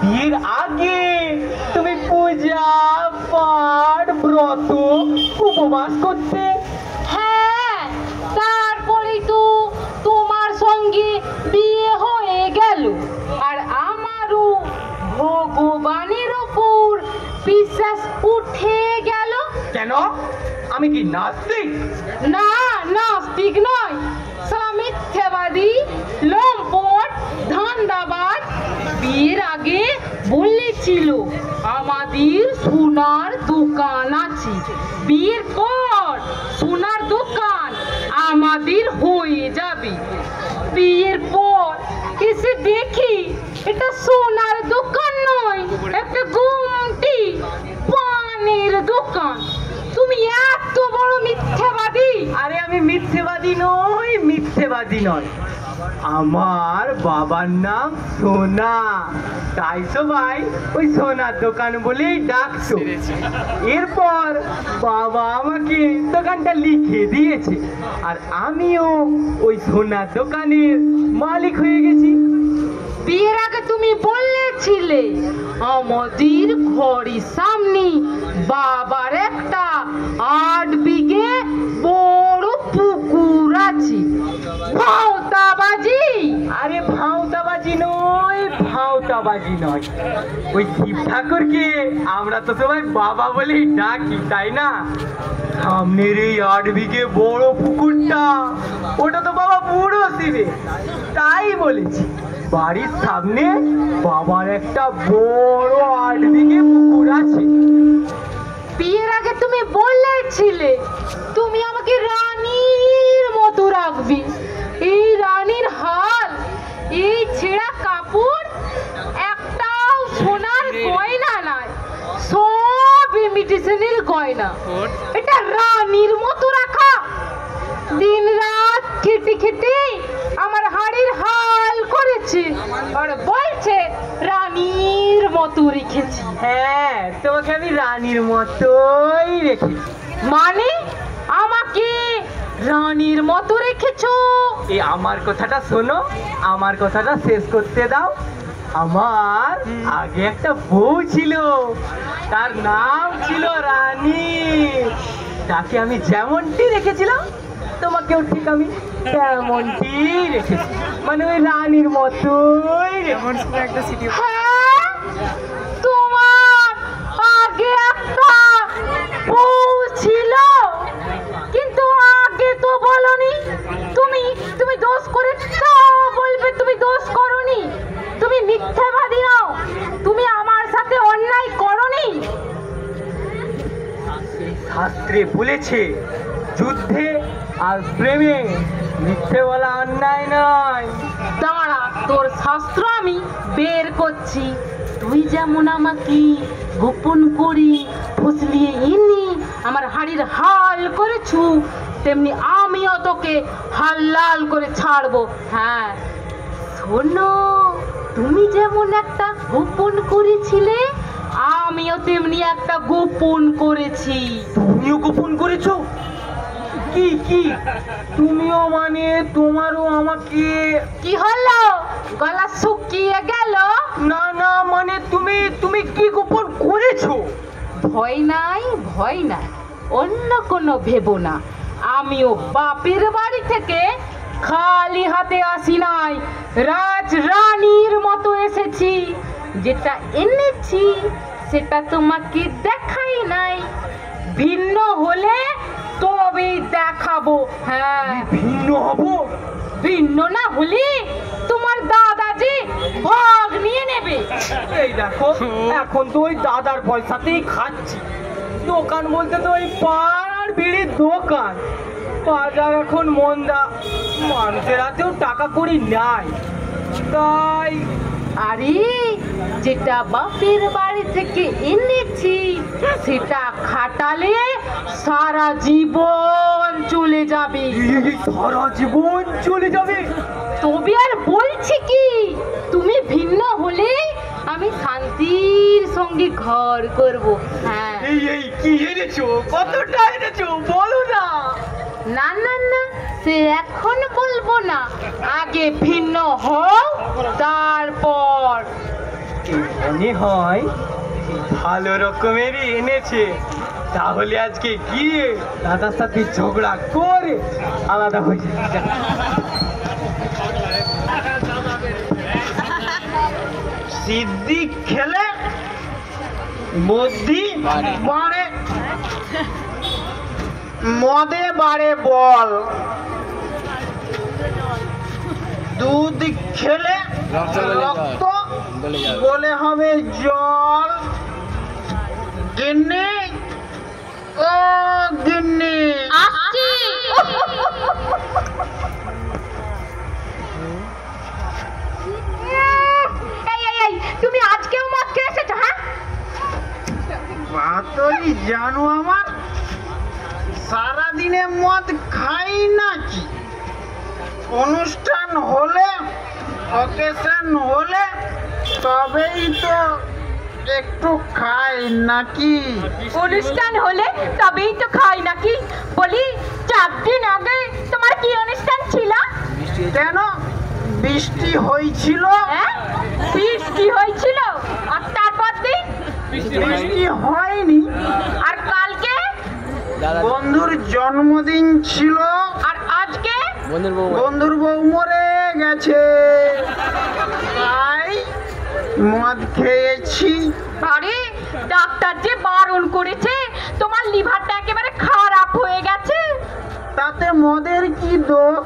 বিয়ের আগে তুমি পূজা পাঠ ব্রত উপবাস করতে। হ্যাঁ, তারপরে তো তোমার সঙ্গে বিয়ে হয়ে গেল, আর আমারও ভগবানের ওপর বিশ্বাস উঠে গেল। কেন? আমি কি নাস্তিক? না, নাস্তিক নয়, মিথ্যাবাদী, লম্পট, ধান্দাবাজ। বিয়ের আগে বলেছিল আমাদের সোনার দোকান আছে, বিয়ের পর সোনার দোকান আমাদের হয়ে যাবে। বিয়ের পর এসে দেখি এটা সোনার দোকান নয়, একটা গুমটি পানের দোকান। তুমি এত বড় মিথ্যাবাদী। আরে আমি মিথ্যেবাদী নই, মিথ্যেবাদী নয়, আমার বাবার নাম সোনা, তাই সবাই ওই সোনার দোকান বলেই ডাকতো। এরপর বাবা আমাকে দোকানটা লিখে দিয়েছে, আর আমিও ওই সোনার দোকানের মালিক হয়ে গেছি। বিয়ের আগে তুমি বলেছিলে আমাদের ঘরের সামনে বাবার একটা 8 বিঘে বড় পুকুর আছে। ভাওতাবাজি। আরে ভাওতাবাজি নয়, ভাওতাবাজি নয়, ওই শিব ঠাকুরকে আমরা তো সবাই বাবা বলেই ডাকি, তাই না? সামনের এই 8 বিঘে বড় পুকুরটা, ওটা তো বাবা বুড়ো শিবে, তাই বলেছি। বাড়ির সামনে বাবার একটা বড় 8 বিঘে পুকুর আছে। বিয়ের আগে তুমি বলেছিলে তুমি আমাকে রানীর মতো রাখবি। এই রানীর হাল, এই ছেঁড়া কাপড়, একটাও সোনার গয়না নাই, সব ইমিটেশনের গয়না। এটা রানীর মতো রাখা? দিন রাত খেটে খেটে আমার হাড়ের হাল করেছে, আর বলছে রানীর মতো রেখেছি। হ্যাঁ, তোমাকে আমি রানীর মতোই রেখেছি। মানে আমাকে রানীর মতো রেখেছো? এই আমার কথাটা শোনো, আমার কথাটা শেষ করতে দাও। আমার আগে একটা বউ ছিল, তার নাম ছিল রানী। তাকে আমি যেমনটি রেখেছিলাম, তোমাকেও ঠিক আমি তেমনটি রেখেছি, মানে ওই রানীর মতোই রেখেছি। হ্যাঁ, তোমার আগে একটা বউ ছিল, কিন্তু আগে তো বলনি। তুমি তুমি দোষ করেছো বলবে তুমি দোষ করনি। তুমি মিথ্যাবাদী নও, তুমি আমার সাথে অন্যায় করনি। শাস্ত্রে বলেছে যুদ্ধে আর প্রেমে মিথ্যে বলা অন্যায় নয়। দাঁড়া, তোর শাস্ত্র আমি বের করছি। তুই যেমন আমাকে গোপন করি ফুসলিয়ে ইনি আমার হাড়ির হাল করেছু, তেমনি আমিও তোকে হাল্লাল করে ছাড়বো। হ্যাঁ শোনো, তুমি যেমন একটা গোপন করেছিলে, আমিও তেমনি একটা গোপন করেছি। তুমিও গোপন করেছো? কি কি? তুমিও মানে তোমারও আমাকে? কি হলো, গলা শুকিয়ে গেল? না না, মানে তুমি তুমি কি গোপন করেছো? ভয় নাই, ভয় নাই, অন্য কোনো ভেবো না। আমিও বাপের বাড়ি থেকে খালি হাতে আসি নাই, রাজ রানীর মতো এসেছি। যেটা এনেছি সেটা তোমাকে দেখাই নাই, ভিন্ন হলে তবেই দেখাবো। হ্যাঁ, ভিন্ন হবো? ভিন্ন না হলে তোমার দাদাজি ভাগ নিয়ে নেবে। এই দেখো, এখন তো ওই দাদার পয়সাতেই খাচ্ছি। দোকান বলতে তো ওই পান আর বিড়ির দোকান। বাজার এখন মন্দা, মানুষের হাতেও টাকা কড়ি নাই, তাই। আরে যেটা বাপের বাড়ি থেকে এনেছি সেটা খাটালে সারা জীবন চলে যাবে। এই সারা জীবন চলে যাবে? তবে আর বলছি কি, তুমি ভিন্ন হলে আমি শান্তির সঙ্গে ঘর করব। হ্যাঁ। এই কি এনেছো? কতটা এনেছো বলো না। না না না, সে এখন বলবো না, আগে ভিন্ন হও তারপর। মনে হয় ভালো রকমেরই এনেছে। তাহলে আজকে গিয়ে দাদার সাথে ঝগড়া করে আলাদা হয়ে যাবে। সিদ্ধি খেলে বুদ্ধি বাড়ে, মদে বাড়ে বল, দুধ খেলে রক্ত বলে হবে জল। গিন্নি ও গিন্নি, আসছি। এই তুমি আজকেও মদ খেয়ে এসেছো? হ্যাঁ, বাতরি জানো আমার সারাদিনে মদ খাই নাকি? অনুষ্ঠান হলে, অকেশন হলে তবেই তো একটু খাই নাকি? অনুষ্ঠান হলে তবেই তো খাই নাকি? বলি 4 দিন আগে তোমার কি অনুষ্ঠান ছিল? কেন বৃষ্টি হয়েছিল? হ্যাঁ, বৃষ্টি হয়েছিল। আর তারপর দিন বৃষ্টি হয়নি। আর কালকে বন্ধুর জন্মদিন ছিল। আর আজকে বন্ধুর বউ মরে গেছে, তাই মদ খেয়েছি। আরে ডাক্তার যে বারণ করেছে, তোমার লিভারটা একেবারে খারাপ হয়ে গেছে। তাতে মদের কি দোষ?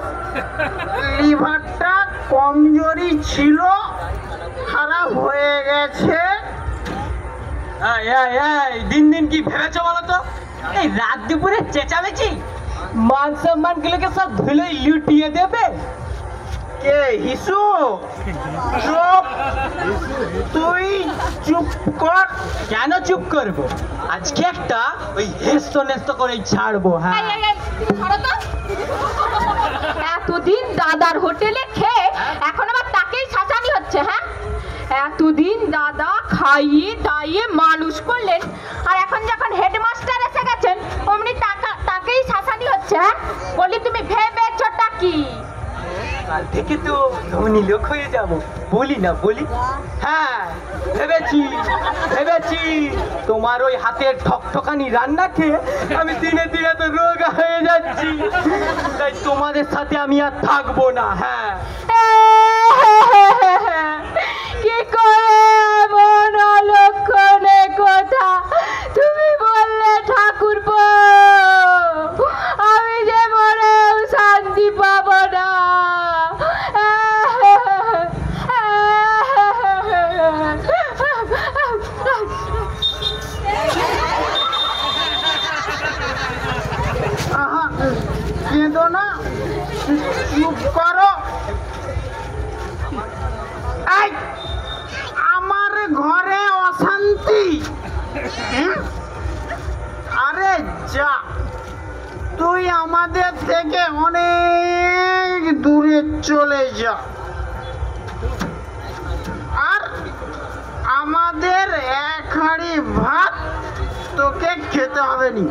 লিভারটা কমজোরি ছিল, খারাপ হয়ে গেছে। দিন দিন কি ভেবেছো বলো তো? এই রাত দুপুরে চেঁচামেচি মান সম্মান গুলোকে সব ধুলে লুটিয়ে দেবে। কে হিসু? চুপ, তুই চুপ কর। কেন চুপ করবো? আজকে একটা ওই হেস্ত নেস্ত করে ছাড়বো। হ্যাঁ, ধরো তো। এতদিন দাদার হোটেলে খেয়ে এখন আবার তাকেই শাসানি হচ্ছে। হ্যাঁ, এতদিন দাদা খাইয়ে দাইয়ে মানুষ করলেন, আর এখন যখন হেডমাস্টার এসে গেছেন অমনি তাকেই শাসানি হচ্ছে। হ্যাঁ, বলি তুমি ভেবেছোটা কি? কাল থেকে তো ধনী লোক হয়ে যাব, বলি না বলি? হ্যাঁ, ভেবেছি ভেবেছি। তোমার ওই হাতের ঠকঠকানি রান্না খেয়ে আমি দিনে দিনে তো রোগা হয়ে যাচ্ছি, তাই তোমাদের সাথে আমি আর থাকবো না। হ্যাঁ, কি করে এমন অলক্ষণে কথা তুমি বললে ঠাকুরপো? আমি যে মরেও শান্তি পাবো না। কেঁদো না, চুপ করো। এই, আমার ঘরে অশান্তি। আরে যা, তুই আমাদের থেকে অনেক দূরে চলে যা। আর আমাদের এক হাঁড়ি ভাত তোকে খেতে হবে নি।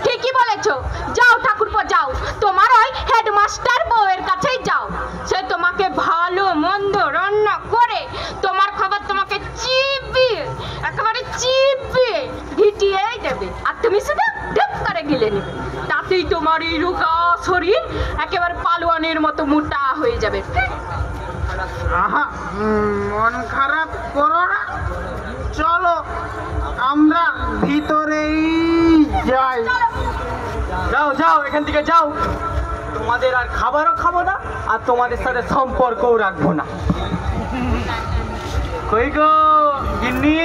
ঠিকই বলেছো। যাও ঠাকুরপো যাও, তোমার ওই হেডমাস্টার বউয়ের কাছেই যাও। সে তোমাকে ভালো মন্দ রান্না করে তোমার খাবার তোমাকে চিবিয়ে, একেবারে চিবিয়ে ভিটিয়েই দেবে, আর তুমি শুধু ঢুক করে গিলে নেবে। তাতেই তোমার এই রোগা শরীর একেবারে পালোয়ানের মতো মোটা হয়ে যাবে। আহা, মন খারাপ করো না, চলো আমরা ভিতরেই যাই। যাও যাও, এখান থেকে যাও। তোমাদের আর খাবারও খাবো না, আর তোমাদের সাথে সম্পর্কও রাখবো না। কই গো গিন্নি,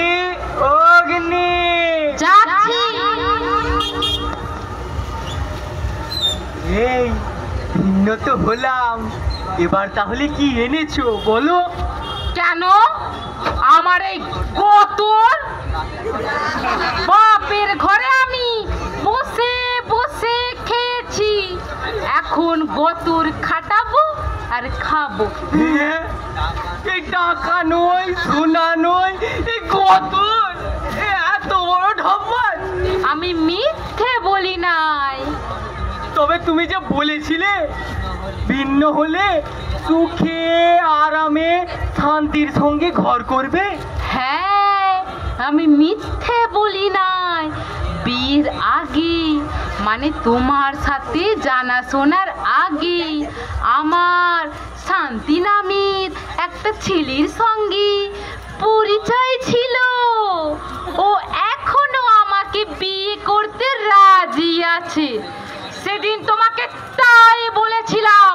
ও গিন্নি। যাচ্ছি। এই ভিন্ন তো হলাম, এবার তাহলে কি এনেছো বলো? কেন আমার এই গতর বাপের ঘরে আমি বসে বসে খেয়েছি, এখন গতর খাটাবো আর খাবো। এই টাকা নয়, সোনা নয়, এই গতর, এত বড় ঢব্বর। আমি মিথ্যে বলি নাই। তবে তুমি যে বলেছিলে ভিন্ন হলে সুখে আরামে শান্তির সঙ্গে ঘর করবে। হ্যাঁ, আমি মিথ্যে বলি নাই। বিয়ের আগে মানে তোমার সাথে জানাশোনার আগে আমার শান্তি নামের একটা ছেলের সঙ্গে পরিচয় ছিল। ও এখনো আমাকে বিয়ে করতে রাজি আছে। সেদিন তোমাকে তাই বলেছিলাম,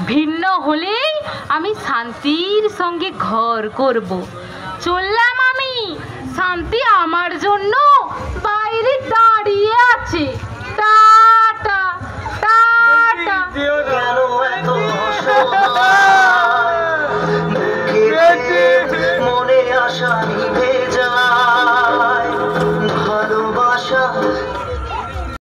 ভিন্ন হলেই আমি শান্তির সঙ্গে ঘর করব। চললাম আমি, শান্তি আমার জন্য বাইরে দাঁড়িয়ে আছে। তা